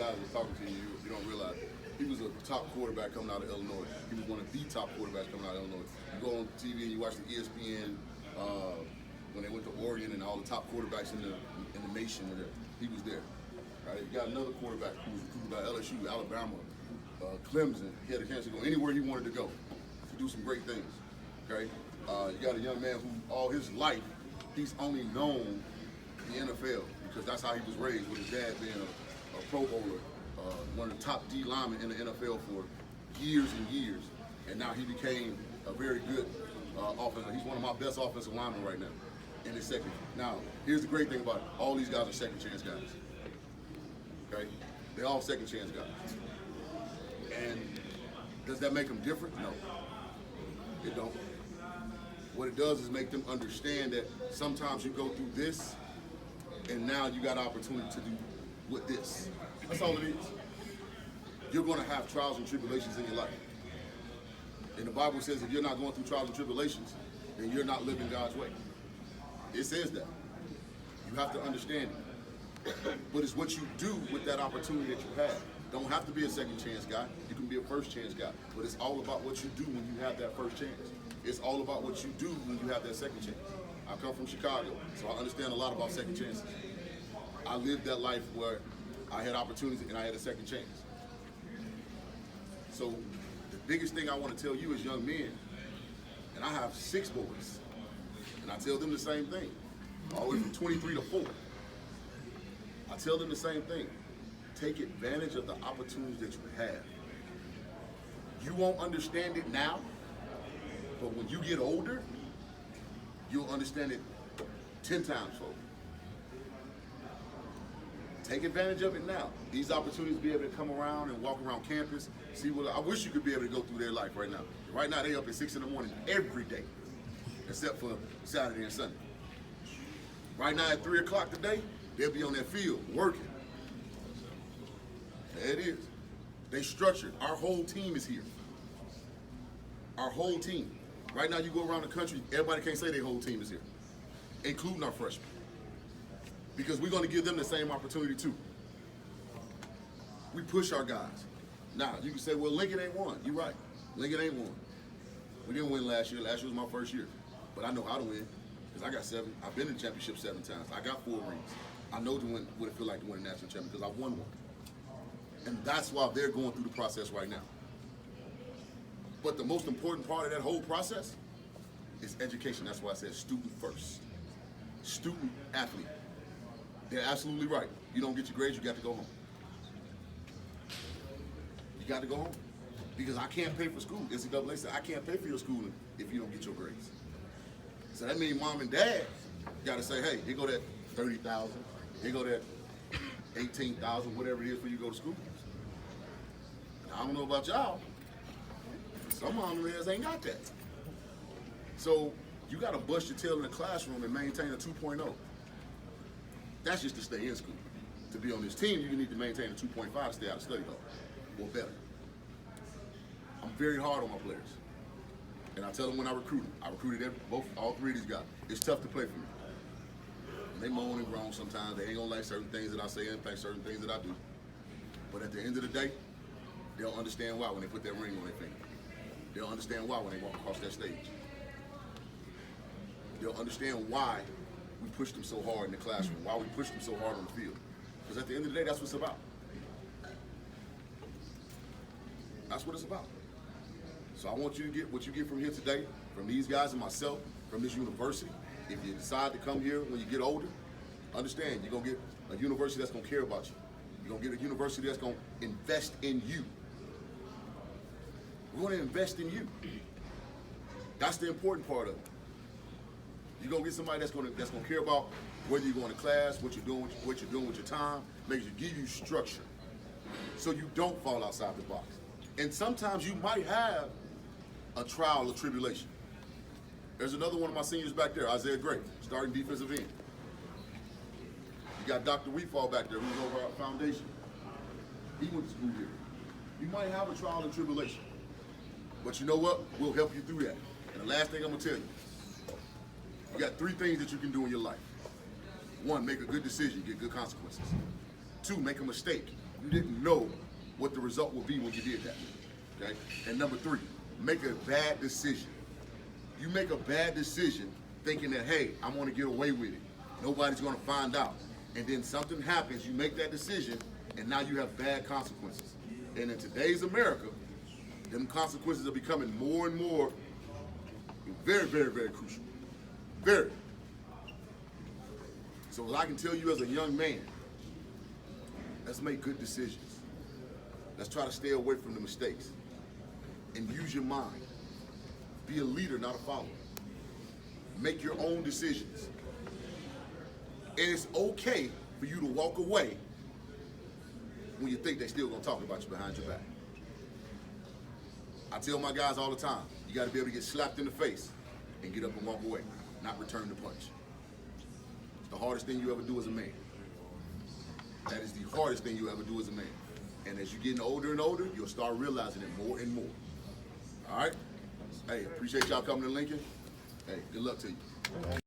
guys that's talking to you, you don't realize he was a top quarterback coming out of Illinois. He was one of the top quarterbacks coming out of Illinois. You go on TV and you watch the ESPN when they went to Oregon and all the top quarterbacks in the nation were there. He was there. Right? You got another quarterback who was recruited by LSU, Alabama, Clemson. He had a chance to go anywhere he wanted to go to do some great things. Okay? You got a young man who all his life he's only known the NFL because that's how he was raised, with his dad being a Pro Bowler, one of the top D linemen in the NFL for years and years, and now he became a very good offensive. He's one of my best offensive linemen right now in his second. Now, here's the great thing about it. All these guys are second chance guys. Okay? They're all second chance guys. And does that make them different? No. It don't. What it does is make them understand that sometimes you go through this and now you got an opportunity to do with this. That's all it is. You're going to have trials and tribulations in your life. And the Bible says if you're not going through trials and tribulations, then you're not living God's way. It says that. You have to understand it. But it's what you do with that opportunity that you have. Don't have to be a second chance guy. You can be a first chance guy. But it's all about what you do when you have that first chance. It's all about what you do when you have that second chance. I come from Chicago, so I understand a lot about second chances. I lived that life where I had opportunities and I had a second chance. So the biggest thing I want to tell you as young men, and I have 6 boys, and I tell them the same thing, all the way from 23 to 4. I tell them the same thing. Take advantage of the opportunities that you have. You won't understand it now, but when you get older, you'll understand it 10 times fold. Take advantage of it now. These opportunities to be able to come around and walk around campus, see what I wish you could be able to go through their life right now. Right now they up at 6 in the morning every day, except for Saturday and Sunday. Right now at 3 o'clock today, they'll be on that field working. There it is. They structured. Our whole team is here. Our whole team. Right now you go around the country, everybody can't say their whole team is here, including our freshmen. Because we're going to give them the same opportunity too. We push our guys. Now, you can say, well, Lincoln ain't won. You're right. Lincoln ain't won. We didn't win last year. Last year was my first year. But I know how to win because I got 7. I've been in the championship 7 times. I got 4 rings. I know to win, what it feel like to win a national championship because I've won one. And that's why they're going through the process right now. But the most important part of that whole process is education. That's why I said student first. Student athlete. They're absolutely right. You don't get your grades, you got to go home. You got to go home. Because I can't pay for school. NCAA said, I can't pay for your schooling if you don't get your grades. So that means mom and dad got to say, hey, here go that $30,000, here go that $18,000, whatever it is for you to go to school. Now, I don't know about y'all. Some mom and dads ain't got that. So you got to bust your tail in the classroom and maintain a 2.0. That's just to stay in school. To be on this team, you need to maintain a 2.5 to stay out of study hall, or better. I'm very hard on my players. And I tell them when I recruit them. I recruited all 3 of these guys. It's tough to play for me. And they moan and groan sometimes. They ain't gonna like certain things that I say and think certain things that I do. But at the end of the day, they'll understand why when they put that ring on their finger. They'll understand why when they walk across that stage. They'll understand why we push them so hard in the classroom, why we push them so hard on the field. Because at the end of the day, that's what it's about. That's what it's about. So I want you to get what you get from here today, from these guys and myself, from this university. If you decide to come here when you get older, understand you're going to get a university that's going to care about you. You're going to get a university that's going to invest in you. We're going to invest in you. That's the important part of it. You're going to get somebody that's going to care about whether you're going to class, what you're doing with your time, make sure give you structure so you don't fall outside the box. And sometimes you might have a trial or tribulation. There's another one of my seniors back there, Isaiah Gray, starting defensive end. You got Dr. Wheatfall back there, who's over our foundation. He went to school here. You might have a trial and tribulation. But you know what? We'll help you through that. And the last thing I'm going to tell you, you got 3 things that you can do in your life. 1, make a good decision, get good consequences. 2, make a mistake. You didn't know what the result would be when you did that. Okay? And number 3, make a bad decision. You make a bad decision thinking that, hey, I'm gonna get away with it. Nobody's gonna find out. And then something happens, you make that decision, and now you have bad consequences. And in today's America, them consequences are becoming more and more very, very, very crucial. Very. So what I can tell you as a young man, let's make good decisions. Let's try to stay away from the mistakes. And use your mind. Be a leader, not a follower. Make your own decisions. And it's okay for you to walk away when you think they're still gonna talk about you behind your back. I tell my guys all the time, you gotta be able to get slapped in the face and get up and walk away, not return the punch. It's the hardest thing you ever do as a man. That is the hardest thing you ever do as a man. And as you're getting older and older, you'll start realizing it more and more. All right? Hey, appreciate y'all coming to Lincoln. Hey, good luck to you.